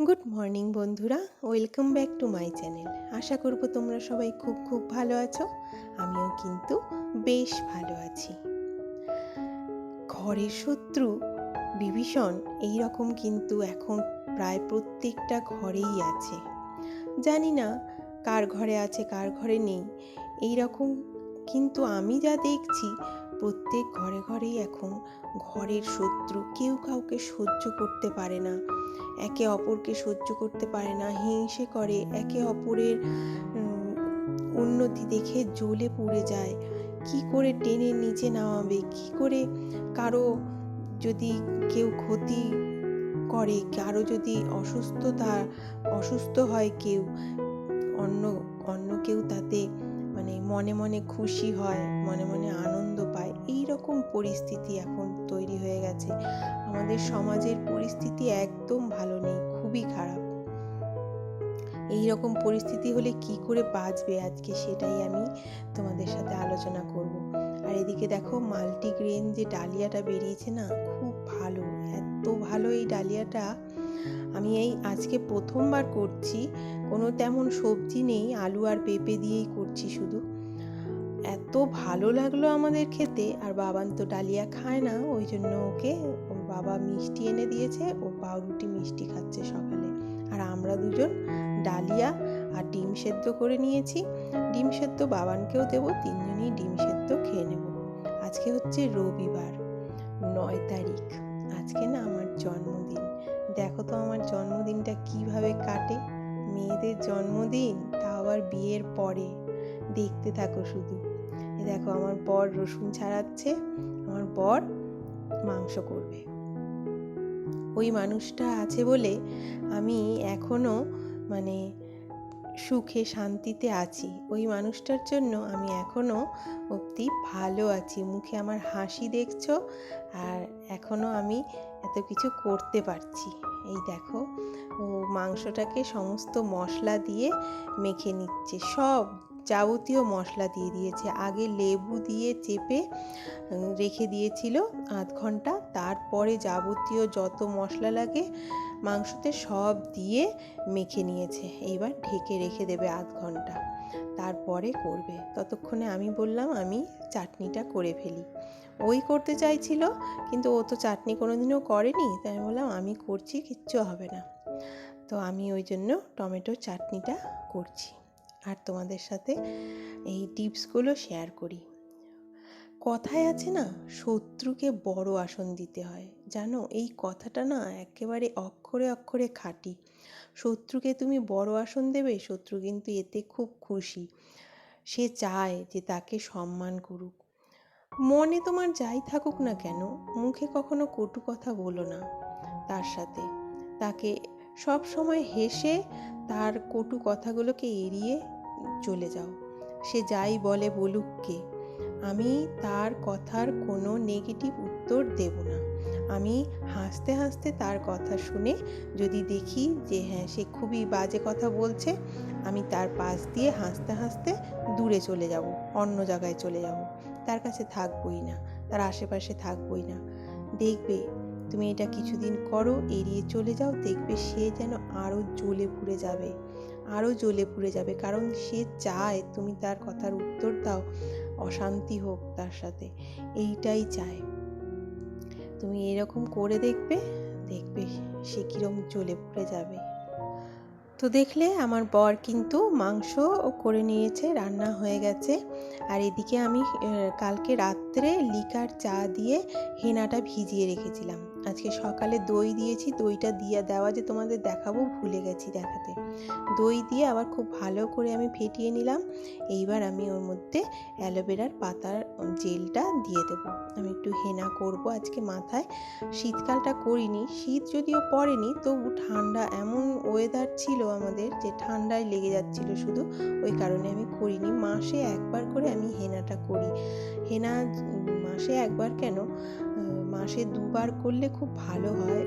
Good morning বন্ধুরা, welcome back to my channel. আশা করব তোমরা সবাই খুব ভালো আছো। আমিও কিন্তু বেশ ভালো আছি। ঘরের শত্রু বিভীষণ এই রকম কিন্তু এখন প্রায় প্রত্যেকটা ঘরেই আছে। জানি না কার ঘরে আছে কার ঘরে নেই এই রকম, কিন্তু আমি যা দেখছি প্রত্যেক ঘরে ঘরেই এখন ঘরের শত্রু। কেউ কাউকে সহ্য করতে পারে না, একে অপরকে সহ্য করতে পারে না, হিংসে করে, একে অপরের উন্নতি দেখে জ্বলে পুড়ে যায়। কি করে টেনে নিচে নামাবে, কি করে কারো যদি কেউ ক্ষতি করে, কারো যদি অসুস্থ হয় কেউ, অন্য অন্য কেউ তাতে মনে মনে খুশি হয়, মনে মনে আনন্দ পায়। এই রকম পরিস্থিতি এখন তৈরি হয়ে গেছে। আমাদের সমাজের পরিস্থিতি একদম ভালো নেই, খুবই খারাপ। এই রকম পরিস্থিতি হলে কি করে বাঁচবে আজকে, সেটাই আমি তোমাদের সাথে আলোচনা করব। আর এদিকে দেখো, মাল্টিগ্রেন যে ডালিয়াটা বেরিয়েছে না, খুব ভালো, এত ভালো এই ডালিয়াটা। আমি এই আজকে প্রথমবার করছি, কোনো তেমন সবজি নেই, আলু আর পেঁপে দিয়েই করছি শুধু। এত ভালো লাগলো আমাদের খেতে। আর বাবান তো ডালিয়া খায় না, ওই জন্য ওকে ওর বাবা মিষ্টি এনে দিয়েছে, ও পাউরুটি মিষ্টি খাচ্ছে সকালে। আর আমরা দুজন ডালিয়া আর ডিম সেদ্ধ করে নিয়েছি। ডিম সেদ্ধ বাবানকেও দেবো, তিনজনই ডিম সেদ্ধ খেয়ে নেব। আজকে হচ্ছে রবিবার, 9 তারিখ। আজকে না আমার জন্মদিন। দেখো তো আমার জন্মদিনটা কিভাবে কাটে। মেয়েদের জন্মদিন, তা আবার বিয়ের পরে। দেখতে থাকো শুধু। দেখো আমার বর রসুন ছাড়াচ্ছে, আমার বর মাংস করবে। ওই মানুষটা আছে বলে আমি এখনো সুখে শান্তিতে আছি। ওই মানুষটার জন্য আমি এখনো অবধি ভালো আছি, মুখে আমার হাসি দেখছো। আর এখনো আমি এত কিছু করতে পারছি। এই দেখো, ও মাংসটাকে সমস্ত মশলা দিয়ে মেখে নিচ্ছে, সব যাবতীয় মশলা দিয়ে দিয়েছে। আগে লেবু দিয়ে চেপে রেখে দিয়েছিল আধ ঘন্টা, তারপরে যাবতীয় যত মশলা লাগে মাংসতে সব দিয়ে মেখে নিয়েছে। এইবার ঢেকে রেখে দেবে আধ ঘন্টা, তারপরে করবে। ততক্ষণে আমি বললাম আমি চাটনিটা করে ফেলি। ওই করতে চাইছিল, কিন্তু ও তো চাটনি কোনোদিনও করেনি, তাই আমি বললাম আমি করছি, কিচ্ছু হবে না। তো আমি ওই জন্য টমেটোর চাটনিটা করছি, আর তোমাদের সাথে এই টিপসগুলো শেয়ার করি। কথায় আছে না, শত্রুকে বড় আসন দিতে হয়। জানো, এই কথাটা না একেবারে অক্ষরে অক্ষরে খাঁটি। শত্রুকে তুমি বড় আসন দেবে, শত্রু কিন্তু এতে খুব খুশি। সে চায় যে তাকে সম্মান করুক। মনে তোমার যাই থাকুক না কেন, মুখে কখনো কটু কথা বলো না তার সাথে। তাকে সব সময় হেসে তার কটু কথাগুলোকে এড়িয়ে চলে যাও। সে যাই বলে বলুক কে, আমি তার কথার কোনো নেগেটিভ উত্তর দেব না। আমি হাসতে হাসতে তার কথা শুনে যদি দেখি যে হ্যাঁ সে খুবই বাজে কথা বলছে, আমি তার পাশ দিয়ে হাসতে হাসতে দূরে চলে যাব, অন্য জায়গায় চলে যাব। তার কাছে থাকবই না, তার আশেপাশে থাকবই না। দেখবে তুমি এটা কিছুদিন করো, এড়িয়ে চলে যাও, দেখবে সে যেন আরও জ্বলে পুড়ে যাবে, আরও জ্বলে পুড়ে যাবে। কারণ সে চায় তুমি তার কথার উত্তর দাও, অশান্তি হোক তার সাথে, এইটাই চায়। তুমি এরকম করে দেখবে, দেখবে সে কিরম জ্বলে পুড়ে যাবে। তো দেখলে আমার বর কিন্তু মাংস করে নিয়েছে, রান্না হয়ে গেছে। আর এদিকে আমি কালকে রাত্রে লিকার চা দিয়ে হেনাটা ভিজিয়ে রেখেছিলাম। আজকে সকালে দই দিয়েছি, দইটা দেওয়া যে তোমাদের দেখাবো ভুলে গেছি দেখাতে। দই দিয়ে আবার খুব ভালো করে আমি ফেটিয়ে নিলাম। এইবার আমি ওর মধ্যে অ্যালোভেরার পাতার জেলটা দিয়ে দেবো। আমি একটু হেনা করব আজকে মাথায়। শীতকালটা করিনি, শীত যদিও পড়েনি, তবু ঠান্ডা এমন ওয়েদার ছিল আমাদের যে ঠান্ডায় লেগে যাচ্ছিল শুধু, ওই কারণে আমি করিনি। মাসে একবার করে আমি হেনাটা করি। হেনা মাসে একবার কেন, মাসে 2বার করলে খুব ভালো হয়,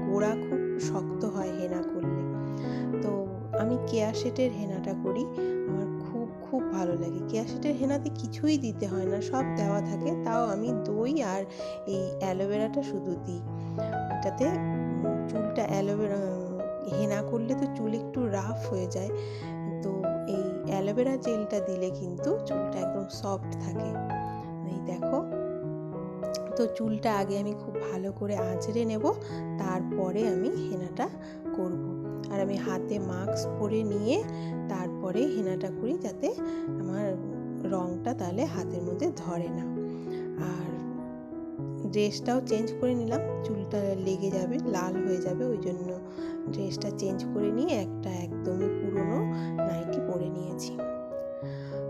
গোড়া খুব শক্ত হয় হেনা করলে। তো আমি কেয়া শেটের হেনাটা করি, আমার খুব ভালো লাগে। কেয়া শেটের হেনাতে কিছুই দিতে হয় না, সব দেওয়া থাকে, তাও আমি দই আর এই অ্যালোভেরাটা শুধু দিই। এটাতে চুলটা হেনা করলে তো চুল একটু রাফ হয়ে যায়, তো এই অ্যালোভেরা জেলটা দিলে কিন্তু চুলটা একদম সফট থাকে। এই দেখো, তো চুলটা আগে আমি খুব ভালো করে আঁচড়ে নেব, তারপরে আমি হেনাটা করব। আর আমি হাতে মাস্ক পরে নিয়ে তারপরে হেনাটা করি, যাতে আমার রঙটা তাহলে হাতের মধ্যে ধরে না। আর ড্রেসটাও চেঞ্জ করে নিলাম, চুলটা লেগে যাবে, লাল হয়ে যাবে, ওই জন্য ড্রেসটা চেঞ্জ করে নিয়ে একটা একদমই পুরনো নাইটি পরে নিয়েছি।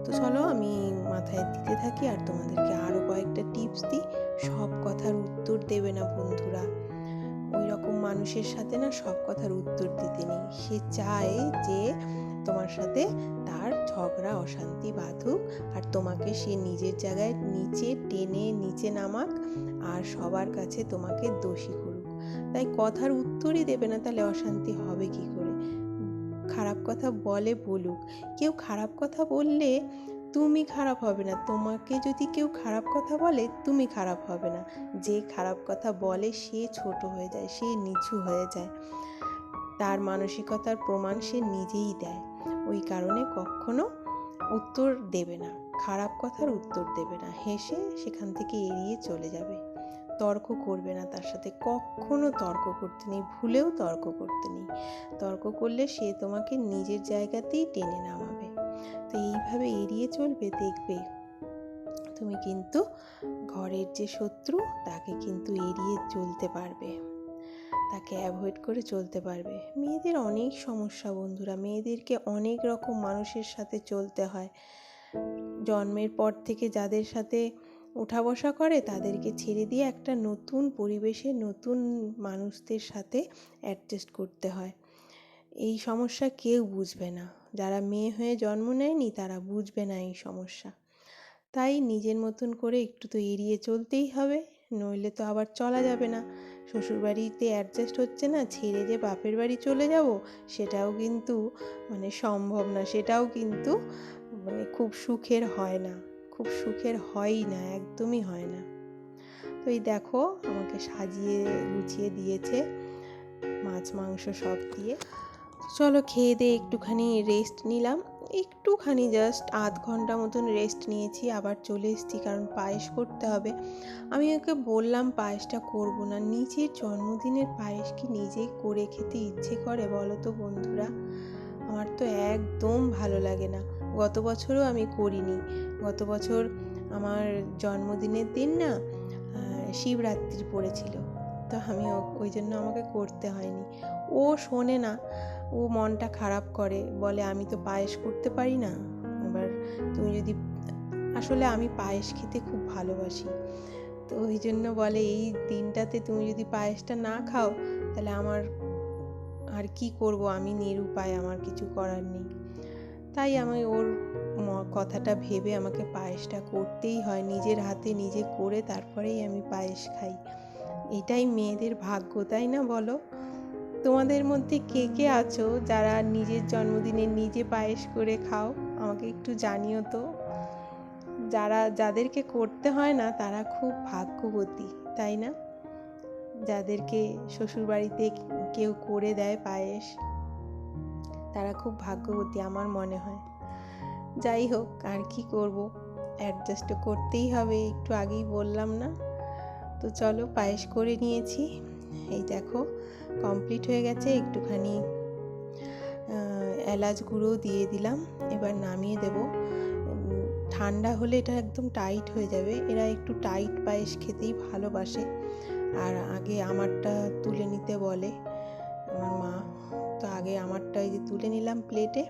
তো চলো আমি মাথায় দিতে থাকি আর তোমাদেরকে আরও কয়েকটা টিপস দিই। সব কথার উত্তর দেবে না বন্ধুরা, ওই রকম মানুষের সাথে না সব কথার উত্তর দিতে নেই। সে চায় যে তোমার সাথে তার ঝগড়া অশান্তি বাঁধুক, আর তোমাকে সে নিজের জায়গায় টেনে নিচে নামাক, আর সবার কাছে তোমাকে দোষী করুক। তাই কথার উত্তরই দেবে না, তাহলে অশান্তি হবে কি করে? খারাপ কথা বলুক, কেউ খারাপ কথা বললে তুমি খারাপ হবে না, তোমাকে যদি কেউ খারাপ কথা বলে তুমি খারাপ হবে না। যে খারাপ কথা বলে সে ছোট হয়ে যায়, সে নিচু হয়ে যায়, তার মানসিকতার প্রমাণ সে নিজেই দেয়। ওই কারণে কখনো উত্তর দেবে না, খারাপ কথার উত্তর দেবে না, হেসে সেখান থেকে এড়িয়ে চলে যাবে। তর্ক করবে না তার সাথে, কখনো তর্ক করতে নেই, ভুলেও তর্ক করতে নেই। তর্ক করলে সে তোমাকে নিজের জায়গাতেই টেনে নামাবে। তো এইভাবে এড়িয়ে চলবে, দেখবে তুমি কিন্তু ঘরের যে শত্রু তাকে কিন্তু এড়িয়ে চলতে পারবে, তাকে অ্যাভয়েড করে চলতে পারবে। মেয়েদের অনেক সমস্যা বন্ধুরা, মেয়েদেরকে অনেক রকম মানুষের সাথে চলতে হয়। জন্মের পর থেকে যাদের সাথে ওঠা বসা করে তাদেরকে ছেড়ে দিয়ে একটা নতুন পরিবেশে নতুন মানুষদের সাথে অ্যাডজাস্ট করতে হয়। এই সমস্যা কেউ বুঝবে না, যারা মেয়ে হয়ে জন্ম নেয়নি তারা বুঝবে না এই সমস্যা। তাই নিজের মতন করে একটু তো এড়িয়ে চলতেই হবে, নইলে তো আবার চলা যাবে না। শ্বশুরবাড়িতে অ্যাডজাস্ট হচ্ছে না, ছেড়ে যে বাপের বাড়ি চলে যাব সেটাও কিন্তু সম্ভব না, সেটাও কিন্তু খুব সুখের হয় না, খুব সুখের হয়ই না, একদমই হয় না। তো এই দেখো আমাকে সাজিয়ে গুছিয়ে দিয়েছে মাছ মাংস সব দিয়ে। চলো খেয়ে দিয়ে একটুখানি রেস্ট নিলাম, একটুখানি জাস্ট আধ ঘন্টা মতন রেস্ট নিয়েছি, আবার চলে এসেছি কারণ পায়েস করতে হবে। আমি ওকে বললাম পায়েসটা করব না, নিজের জন্মদিনের পায়েস কি নিজেই করে খেতে ইচ্ছে করে বলো তো বন্ধুরা? আমার তো একদম ভালো লাগে না। গত বছরও আমি করিনি, গত বছর আমার জন্মদিনের দিন না শিবরাত্রি পড়েছিল, তো আমি ওই জন্য আমাকে করতে হয়নি। ও শোনে না, ও মনটা খারাপ করে, বলে আমি তো পায়েস করতে পারি না। এবার তুমি যদি, আসলে আমি পায়েস খেতে খুব ভালোবাসি, তো ওই জন্য বলে এই দিনটাতে তুমি যদি পায়েসটা না খাও তাহলে আমার আর কি করব, আমি নিরুপায়, আমার কিছু করার নেই। তাই আমি ওর কথাটা ভেবে আমাকে পায়েসটা করতেই হয়, নিজের হাতে নিজে করে তারপরেই আমি পায়েস খাই। এটাই মেয়েদের ভাগ্য, তাই না বলো? তোমাদের মধ্যে কে কে আছো যারা নিজের জন্মদিনে নিজে পায়েস করে খাও? আমাকে একটু জানিও তো। যাদেরকে করতে হয় না তারা খুব ভাগ্যবতী, তাই না? যাদেরকে শ্বশুরবাড়িতে কেউ করে দেয় পায়েস, তারা খুব ভাগ্যবতী আমার মনে হয়। যাই হোক, আর কি করব, অ্যাডজাস্ট করতেই হবে, একটু আগেই বললাম না? তো চলো পায়েস করে নিয়েছি, এই দেখো কমপ্লিট হয়ে গেছে। একটুখানি এলাচ গুঁড়ো দিয়ে দিলাম, এবার নামিয়ে দেব। ঠান্ডা হলে এটা একদম টাইট হয়ে যাবে, এরা একটু টাইট পায়েস খেতেই ভালোবাসে। আর আগে আমারটা তুলে নিতে বলে আমার মা, তো আগে আমারটা এই যে তুলে নিলাম প্লেটে,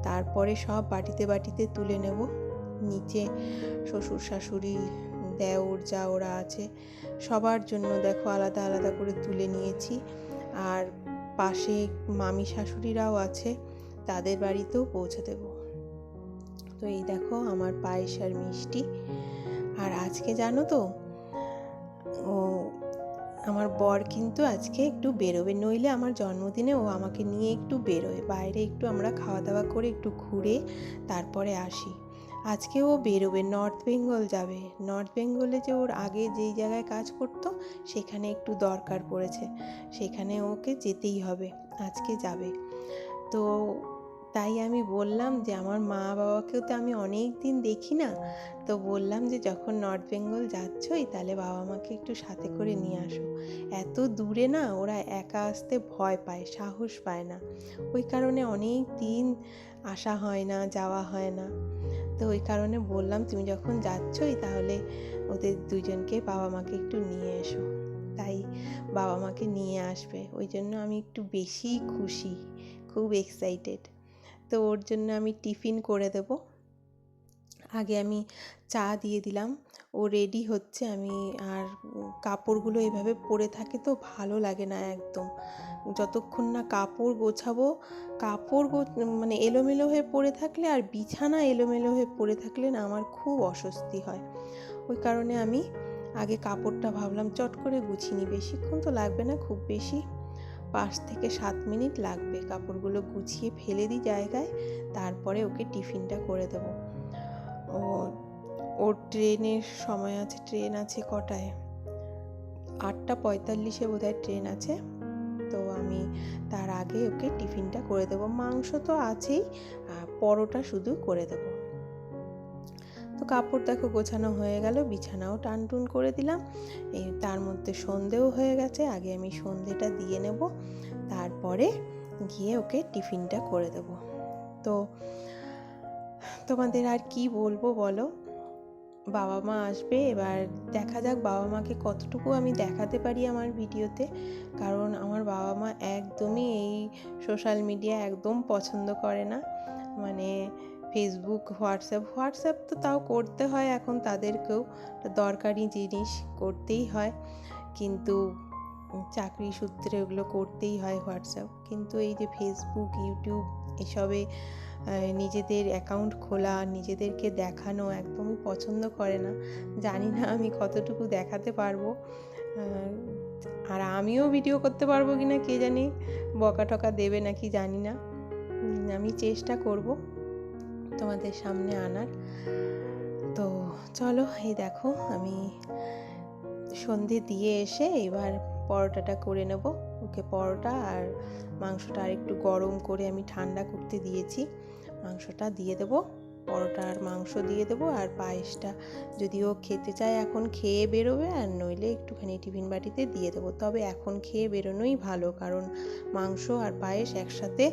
তারপরে সব বাটিতে বাটিতে তুলে নেব। নিচে শ্বশুর শাশুড়ি দেওর যা ওরা আছে সবার জন্য দেখো আলাদা আলাদা করে তুলে নিয়েছি। আর পাশে মামি শাশুড়িরাও আছে, তাদের বাড়িতেও পৌঁছে দেব। তো এই দেখো আমার পায়েস আর মিষ্টি। আর আজকে জানো তো, ও আমার বর কিন্তু আজকে একটু বেরোবে, নইলে আমার জন্মদিনে ও আমাকে নিয়ে একটু বেরোয় বাইরে, একটু আমরা খাওয়া দাওয়া করে একটু ঘুরে তারপরে আসি। আজকে ও বেরোবে, নর্থ বেঙ্গল যাবে। নর্থ বেঙ্গলে যে ওর আগে যেই জায়গায় কাজ করতো সেখানে একটু দরকার পড়েছে, সেখানে ওকে যেতেই হবে, আজকে যাবে। তো তাই আমি বললাম যে আমার মা বাবাকেও তো আমি অনেক দিন দেখি না, তো বললাম যে যখন নর্থ বেঙ্গল যাচ্ছই তাহলে বাবা মাকে একটু সাথে করে নিয়ে আসো। এত দূরে না ওরা একা আসতে ভয় পায়, সাহস পায় না, ওই কারণে অনেক দিন আসা হয় না, যাওয়া হয় না। তো ওই কারণে বললাম তুমি যখন যাচ্ছই তাহলে ওদের দুজনকে বাবা মাকে একটু নিয়ে এসো। তাই বাবা মাকে নিয়ে আসবে, ওই জন্য আমি একটু বেশি খুশি, খুব এক্সাইটেড। তো ওর জন্য আমি টিফিন করে দেব। আগে আমি চা দিয়ে দিলাম, ও রেডি হচ্ছে। আমি আর কাপড়গুলো এভাবে পরে থাকে তো ভালো লাগে না একদম, যতক্ষণ না কাপড় গোছাবো, মানে এলোমেলো হয়ে পড়ে থাকলে আর বিছানা এলোমেলো হয়ে পড়ে থাকলে না আমার খুব অস্বস্তি হয়। ওই কারণে আমি আগে কাপড়টা ভাবলাম চট করে গুছিয়ে নিই, বেশিক্ষণ তো লাগবে না, খুব বেশি 5 থেকে 7 মিনিট লাগবে। কাপড়গুলো গুছিয়ে ফেলে দিই জায়গায়, তারপরে ওকে টিফিনটা করে দেবো। ওর ট্রেনের সময় আছে, ট্রেন আছে কটায়, 8:45 বোধহয় ট্রেন আছে। তো আমি তার আগে ওকে টিফিনটা করে দেবো। মাংস তো আছেই, পরোটা শুধু করে দেবো। তো কাপড় দেখো গোছানো হয়ে গেল, বিছানাও টানটুন করে দিলাম। তার মধ্যে সন্ধেও হয়ে গেছে, আগে আমি সন্ধেটা দিয়ে নেব, তারপরে গিয়ে ওকে টিফিনটা করে দেব। তো তোমাদের আর কি বলবো বলো, বাবা মা আসবে, এবার দেখা যাক বাবা মাকে কতটুকু আমি দেখাতে পারি আমার ভিডিওতে। কারণ আমার বাবা মা একদমই এই সোশ্যাল মিডিয়া একদম পছন্দ করে না, মানে ফেসবুক, হোয়াটসঅ্যাপ তো তাও করতে হয় এখন, তাদেরকেও দরকারি জিনিস করতেই হয়, কিন্তু চাকরি সূত্রে ওগুলো করতেই হয় হোয়াটসঅ্যাপ। কিন্তু এই যে ফেসবুক, ইউটিউব এসবে নিজেদের অ্যাকাউন্ট খোলা, নিজেদেরকে দেখানো একদমই পছন্দ করে না। জানি না আমি কতটুকু দেখাতে পারবো, আর আমিও ভিডিও করতে পারবো কি না কে জানি, বকা টকা দেবে নাকি জানি না। আমি চেষ্টা করব তোমাদের সামনে আনার। তো চলো, এই দেখো আমি সন্ধে দিয়ে এসে এবার পরোটাটা করে নেব। ওকে পরোটা আর মাংসটা আর একটু গরম করে আমি ঠান্ডা করতে দিয়েছি, মাংসটা দিয়ে দেবো, পরোটা আর মাংস দিয়ে দেবো, আর পায়েসটা যদিও খেতে চায় এখন খেয়ে বেরোবে, আর নইলে একটুখানি টিফিন বাটিতে দিয়ে দেবো। তবে এখন খেয়ে বেরোনোই ভালো, কারণ মাংস আর পায়েস একসাথে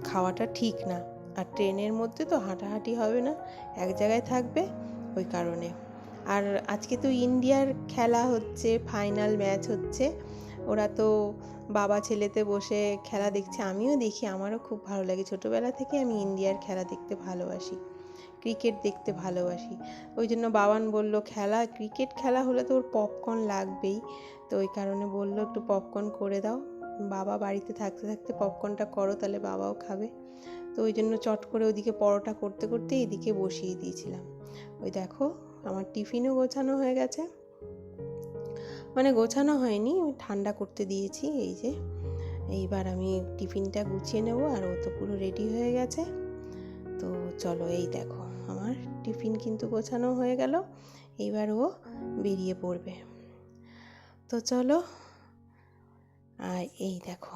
খাওয়াটা ঠিক না, আর ট্রেনের মধ্যে তো হাঁটাহাঁটি হবে না, এক জায়গায় থাকবে, ওই কারণে। আর আজকে তো ইন্ডিয়ার খেলা হচ্ছে, ফাইনাল ম্যাচ হচ্ছে, ওরা তো বাবা ছেলেতে বসে খেলা দেখছে, আমিও দেখি, আমারও খুব ভালো লাগে। ছোটোবেলা থেকে আমি ইন্ডিয়ার খেলা দেখতে ভালোবাসি, ক্রিকেট দেখতে ভালোবাসি। ওই জন্য বাবান বলল ক্রিকেট খেলা হলে তো ওর পপকর্ন লাগবেই, তো ওই কারণে বলল একটু পপকর্ন করে দাও, বাবা বাড়িতে থাকতে থাকতে পপকর্নটা করো, তাহলে বাবাও খাবে। তো ওই জন্য চট করে ওইদিকে পরোটা করতে করতে এদিকে বসিয়ে দিয়েছিলাম। ওই দেখো আমার টিফিনও গোছানো হয়ে গেছে, মানে গোছানো হয়নি, ঠান্ডা করতে দিয়েছি। এই যে এইবার আমি টিফিনটা গুছিয়ে নেব, আর ও তো পুরো রেডি হয়ে গেছে। তো চলো, এই দেখো আমার টিফিন কিন্তু গোছানো হয়ে গেল, এইবার ও বেরিয়ে পড়বে। তো চলো, আর এই দেখো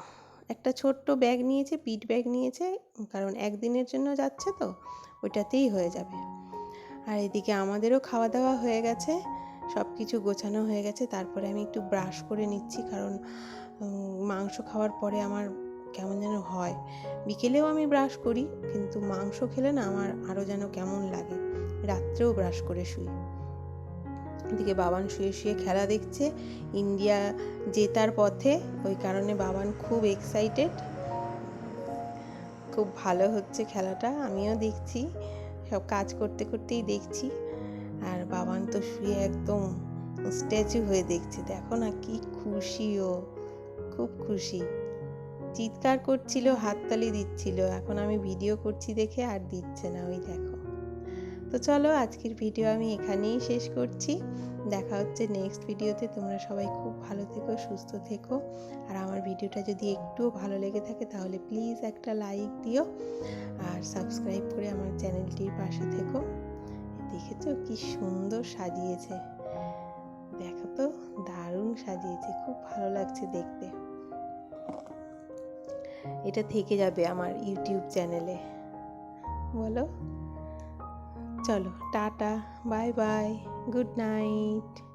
একটা ছোট্ট ব্যাগ নিয়েছে, পিট ব্যাগ নিয়েছে, কারণ একদিনের জন্য যাচ্ছে তো, ওইটাতেই হয়ে যাবে। আর এদিকে আমাদেরও খাওয়া দাওয়া হয়ে গেছে, সব কিছু গোছানো হয়ে গেছে। তারপরে আমি একটু ব্রাশ করে নিচ্ছি, কারণ মাংস খাওয়ার পরে আমার কেমন যেন হয়। বিকেলেও আমি ব্রাশ করি, কিন্তু মাংস খেলে না আমার আরও যেন কেমন লাগে, রাত্রেও ব্রাশ করে শুই। এদিকে বাবান শুয়ে শুয়ে খেলা দেখছে, ইন্ডিয়া জেতার পথে, ওই কারণে বাবান খুব এক্সাইটেড, খুব ভালো হচ্ছে খেলাটা, আমিও দেখছি, সব কাজ করতে করতেই দেখছি। আর বাবান তো শুয়ে একদম স্ট্যাচু হয়ে দেখছে, দেখো না কি খুশি, ও খুব খুশি, চিৎকার করছিল, হাততালি দিচ্ছিল। এখন আমি ভিডিও করছি দেখে আর দিচ্ছে না, ওই দেখো। তো চলো, আজকের ভিডিও আমি এখানেই শেষ করছি, দেখা হচ্ছে নেক্সট ভিডিওতে। তোমরা সবাই খুব ভালো থেকো, সুস্থ থেকো, আর আমার ভিডিওটা যদি একটুও ভালো লেগে থাকে তাহলে প্লিজ একটা লাইক দিও, আর সাবস্ক্রাইব করে আমার চ্যানেলটির পাশে থেকো। দেখেছো কি সুন্দর সাজিয়েছে, দেখো তো দারুণ সাজিয়েছে, খুব ভালো লাগছে দেখতে। এটা থেকে যাবে আমার ইউটিউব চ্যানেলে। বলো, চলো tata, bye bye, good night.